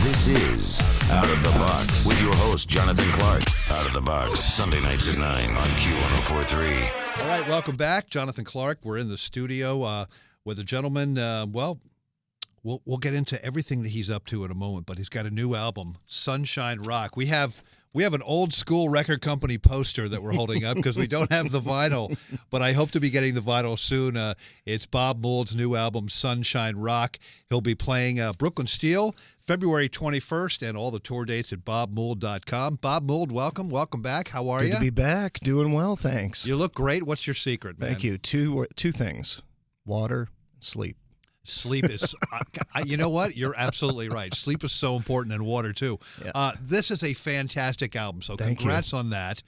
This is Out of the Box with your host, Jonathan Clark. Out of the Box, Sunday nights at 9 on Q1043. All right, welcome back. Jonathan Clark. We're in the studio with a gentleman. We'll get into everything that he's up to in a moment, but he's got a new album, Sunshine Rock. We have an old school record company poster that we're holding up because we don't have the vinyl, but I hope to be getting the vinyl soon. It's Bob Mould's new album, Sunshine Rock. He'll be playing Brooklyn Steel February 21st, and all the tour dates at bobmould.com. Bob Mould, welcome. Welcome back. How are you? Good to be back. Doing well, thanks. You look great. What's your secret, man? Thank you. Two things, water, sleep. Sleep is, you know what? You're absolutely right. Sleep is so important, and water too. Yeah. This is a fantastic album, so Thank congrats you. on that.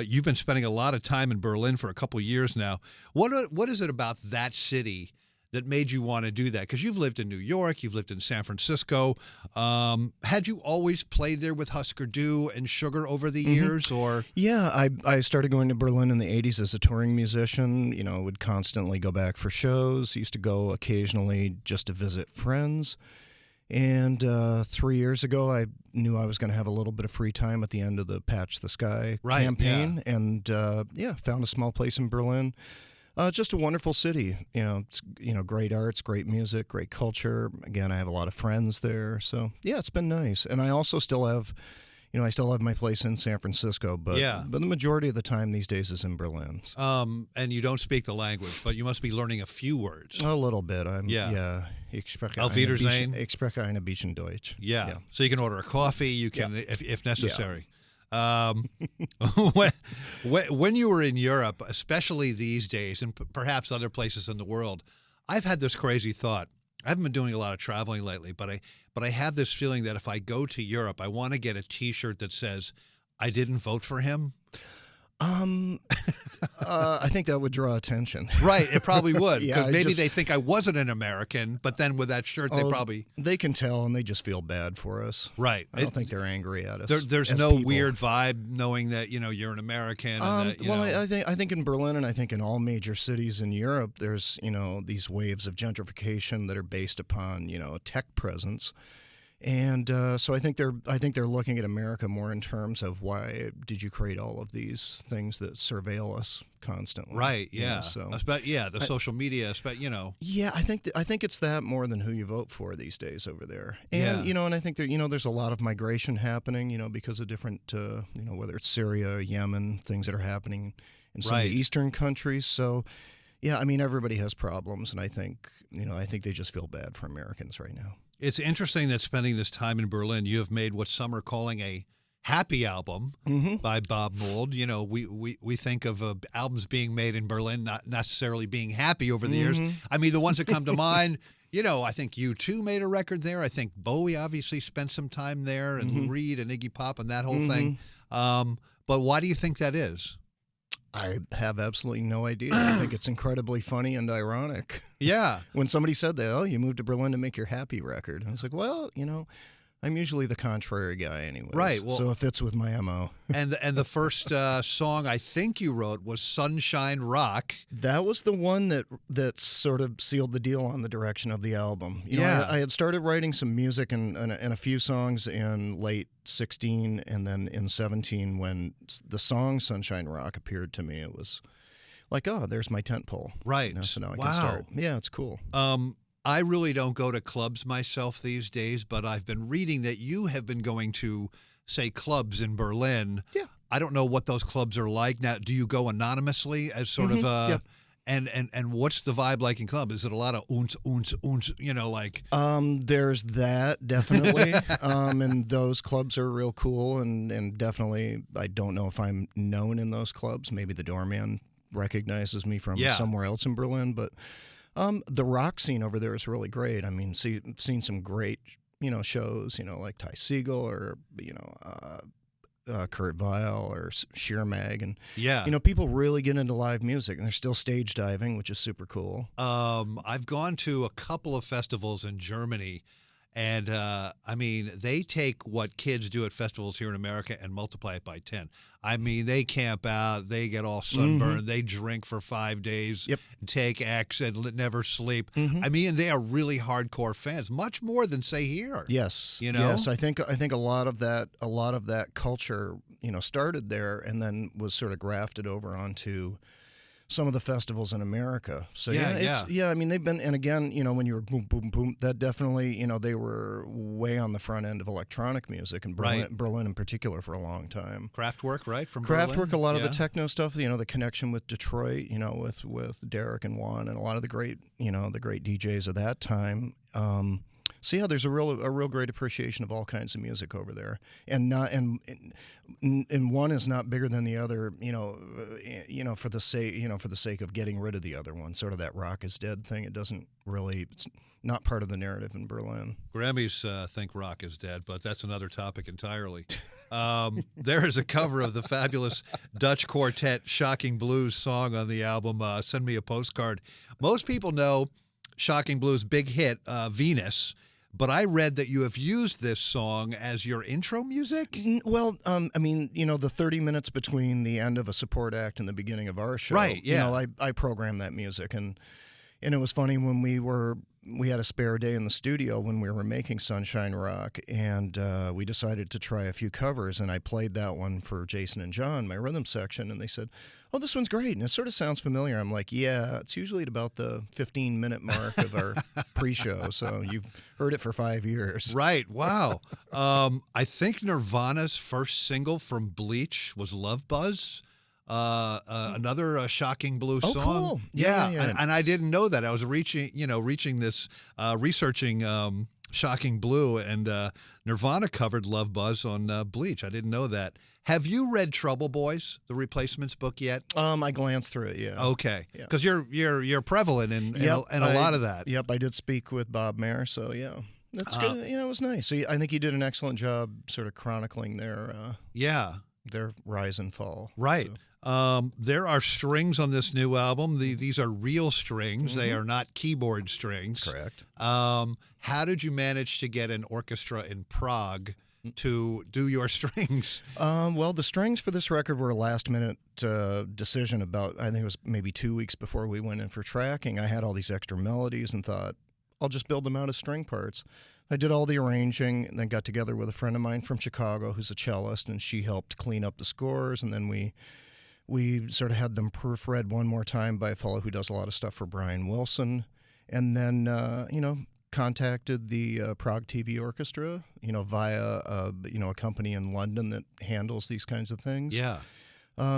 You've been spending a lot of time in Berlin for a couple of years now. What is it about that city that made you want to do that? Because you've lived in New York, you've lived in San Francisco. Had you always played there with Husker Du and Sugar over the years, or? Yeah, I started going to Berlin in the 80s as a touring musician. You know, would constantly go back for shows. Used to go occasionally just to visit friends. And 3 years ago, I knew I was going to have a little bit of free time at the end of the Patch the Sky campaign. Yeah. And, found a small place in Berlin. Just a wonderful city, it's, great arts, great music, great culture. Again, I have a lot of friends there. So yeah, it's been nice. And I also still have, I still have my place in San Francisco, but the majority of the time these days is in Berlin. And you don't speak the language, but you must be learning a few words. A little bit. Ich spreche Auf Wiedersehen. Ich spreche ein bisschen Deutsch. Yeah. So you can order a coffee, you can, if necessary. When you were in Europe, especially these days, and perhaps other places in the world, I've had this crazy thought. I haven't been doing a lot of traveling lately, but I have this feeling that if I go to Europe, I want to get a T-shirt that says, "I didn't vote for him." I think that would draw attention. Right, it probably would, because Yeah, maybe they think I wasn't an American, but then with that shirt, they can tell, and they just feel bad for us. Right. I don't think they're angry at us. There's as no people. weird vibe knowing that you're an American. And that, I think in Berlin, and I think in all major cities in Europe, there's these waves of gentrification that are based upon a tech presence. And so I think they're looking at America more in terms of, why did you create all of these things that surveil us constantly? Right. Yeah. The social media. Yeah, I think it's that more than who you vote for these days over there. And and I think that there's a lot of migration happening. Because of different whether it's Syria, Yemen, things that are happening in some of the eastern countries. So. Yeah, I mean, everybody has problems, and I think they just feel bad for Americans right now. It's interesting that spending this time in Berlin, you have made what some are calling a happy album by Bob Mould. We think of albums being made in Berlin not necessarily being happy over the years. I mean, the ones that come to mind, I think U2 made a record there. I think Bowie obviously spent some time there, and Lou Reed and Iggy Pop and that whole thing. But why do you think that is? I have absolutely no idea. I think it's incredibly funny and ironic. Yeah. When somebody said that, you moved to Berlin to make your happy record. I was like, well, I'm usually the contrary guy anyway. Right. Well, so it fits with my MO. And the first song I think you wrote was Sunshine Rock. That was the one that sort of sealed the deal on the direction of the album. I had started writing some music and a few songs in late 16 and then in 17 when the song Sunshine Rock appeared to me. It was like, oh, there's my tent pole. Right. So now I can start. Yeah, it's cool. I really don't go to clubs myself these days, but I've been reading that you have been going to, say, clubs in Berlin. Yeah. I don't know what those clubs are like. Now, do you go anonymously as sort of yeah. And what's the vibe like in club? Is it a lot of oons, like? There's that, definitely. And those clubs are real cool, and definitely, I don't know if I'm known in those clubs. Maybe the doorman recognizes me from somewhere else in Berlin, but the rock scene over there is really great. I mean, seen some great, shows, like Ty Segall or, Kurt Weill or Sheer Mag, and people really get into live music, and they're still stage diving, which is super cool. I've gone to a couple of festivals in Germany, And I mean, they take what kids do at festivals here in America and multiply it by 10. I mean, they camp out, they get all sunburned, they drink for 5 days, take X and never sleep. I mean, they are really hardcore fans, much more than say here. Yes, you know. Yes, I think a lot of that culture, started there and then was sort of grafted over onto some of the festivals in America. So I mean, they've been, and again, when you were boom, boom, boom, that definitely, they were way on the front end of electronic music, and Berlin in particular for a long time. Kraftwerk, right? From Kraftwerk, Berlin? a lot of the techno stuff, the connection with Detroit, with Derek and Juan and a lot of the great DJs of that time. So yeah, there's a real great appreciation of all kinds of music over there, and one is not bigger than the other, for the sake of getting rid of the other one. Sort of that rock is dead thing. It's not part of the narrative in Berlin. Grammys think rock is dead, but that's another topic entirely. There is a cover of the fabulous Dutch quartet Shocking Blues song on the album, Send Me a Postcard. Most people know Shocking Blues' big hit, Venus, but I read that you have used this song as your intro music? Well, I mean, the 30 minutes between the end of a support act and the beginning of our show, right, yeah. I programmed that music, and it was funny when we had a spare day in the studio when we were making Sunshine Rock, and we decided to try a few covers, and I played that one for Jason and John, my rhythm section, and they said, "Oh, this one's great," and it sort of sounds familiar. I'm like, yeah, it's usually at about the 15-minute mark of our pre-show, so you've heard it for 5 years. Right, wow. I think Nirvana's first single from Bleach was Love Buzz. Another Shocking Blues song. Cool. Yeah. And I didn't know that. I was reaching this, researching Shocking Blue, and Nirvana covered Love Buzz on Bleach. I didn't know that. Have you read Trouble Boys, the Replacements book, yet? I glanced through it, yeah. Okay, because you're prevalent in a lot of that. Yep, I did speak with Bob Mayer, so yeah. That's good. Yeah, it was nice. So I think he did an excellent job sort of chronicling their rise and fall. Right. So. There are strings on this new album. These are real strings. They are not keyboard strings. Correct. How did you manage to get an orchestra in Prague to do your strings? Well, the strings for this record were a last-minute decision about, I think it was maybe 2 weeks before we went in for tracking. I had all these extra melodies and thought, I'll just build them out as string parts. I did all the arranging and then got together with a friend of mine from Chicago who's a cellist, and she helped clean up the scores, and then we sort of had them proofread one more time by a fellow who does a lot of stuff for Brian Wilson, and then, contacted the Prague TV Orchestra, via, a company in London that handles these kinds of things. Yeah.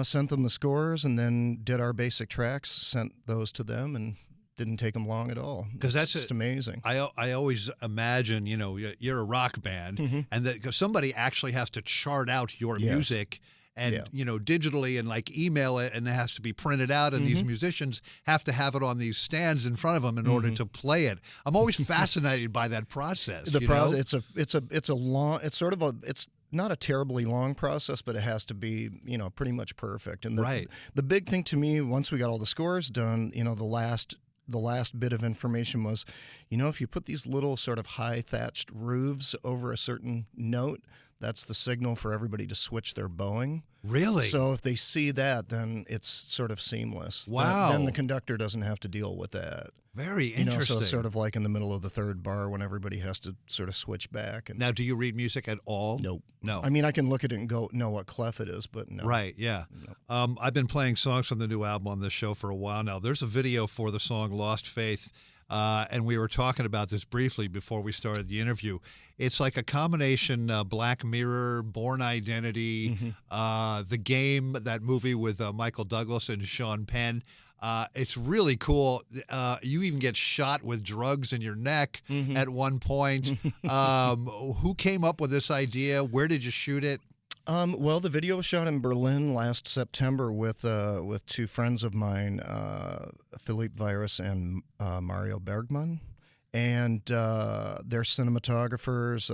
Sent them the scores and then did our basic tracks, sent those to them, and didn't take them long at all. Because that's just amazing. I always imagine, you're a rock band, and that somebody actually has to chart out your music and digitally and like email it, and it has to be printed out, and these musicians have to have it on these stands in front of them in order to play it. I'm always fascinated by that process. The process, it's not a terribly long process, but it has to be, pretty much perfect. And the big thing to me, once we got all the scores done, the last bit of information was, if you put these little sort of high thatched roofs over a certain note, that's the signal for everybody to switch their bowing. Really? So if they see that, then it's sort of seamless. Wow. Then the conductor doesn't have to deal with that. Very interesting. So it's sort of like in the middle of the third bar when everybody has to sort of switch back. And now, do you read music at all? Nope. No. I mean, I can look at it and know what clef it is, but no. Right, yeah. No. I've been playing songs from the new album on this show for a while now. There's a video for the song Lost Faith, and we were talking about this briefly before we started the interview. It's like a combination Black Mirror, Born Identity, The Game, that movie with Michael Douglas and Sean Penn. It's really cool. You even get shot with drugs in your neck at one point. Who came up with this idea? Where did you shoot it? Well, the video was shot in Berlin last September with two friends of mine, Philippe Virus and Mario Bergman. And they're cinematographers.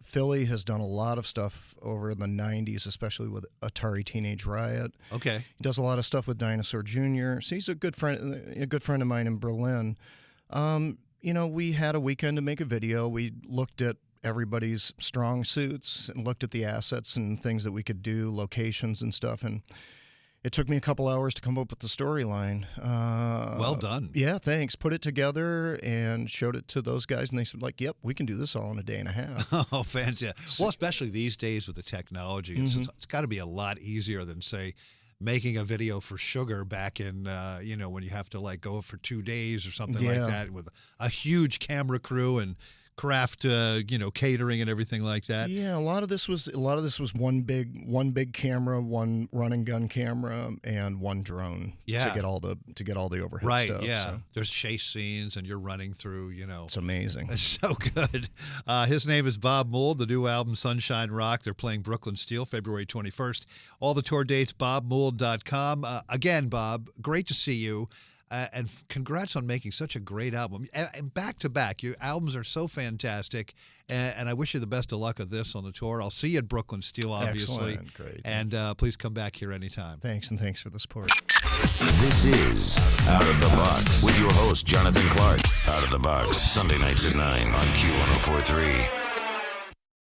Philly has done a lot of stuff over the 90s, especially with Atari Teenage Riot. Okay. He does a lot of stuff with Dinosaur Jr. So he's a good friend of mine in Berlin. we had a weekend to make a video. We looked at everybody's strong suits and looked at the assets and things that we could do, locations and stuff. And it took me a couple hours to come up with the storyline. Well done. Yeah, thanks. Put it together and showed it to those guys, and they said, like, yep, we can do this all in a day and a half. Oh, fantastic. Well, especially these days with the technology, it's got to be a lot easier than, say, making a video for Sugar back in, when you have to, like, go for 2 days or something like that with a huge camera crew and craft, catering and everything like that. Yeah, a lot of this was one big camera, one run and gun camera, and one drone to get all the overhead stuff. Right. Yeah. So. There's chase scenes and you're running through. It's amazing. It's so good. His name is Bob Mould. The new album Sunshine Rock. They're playing Brooklyn Steel February 21st. All the tour dates BobMould.com. Again, Bob, great to see you. And congrats on making such a great album. And back to back, your albums are so fantastic. And I wish you the best of luck of this on the tour. I'll see you at Brooklyn Steel, obviously. Excellent. Great. And please come back here anytime. Thanks, and thanks for the support. This is Out of the Box with your host, Jonathan Clark. Out of the Box, Sunday nights at 9 on Q1043.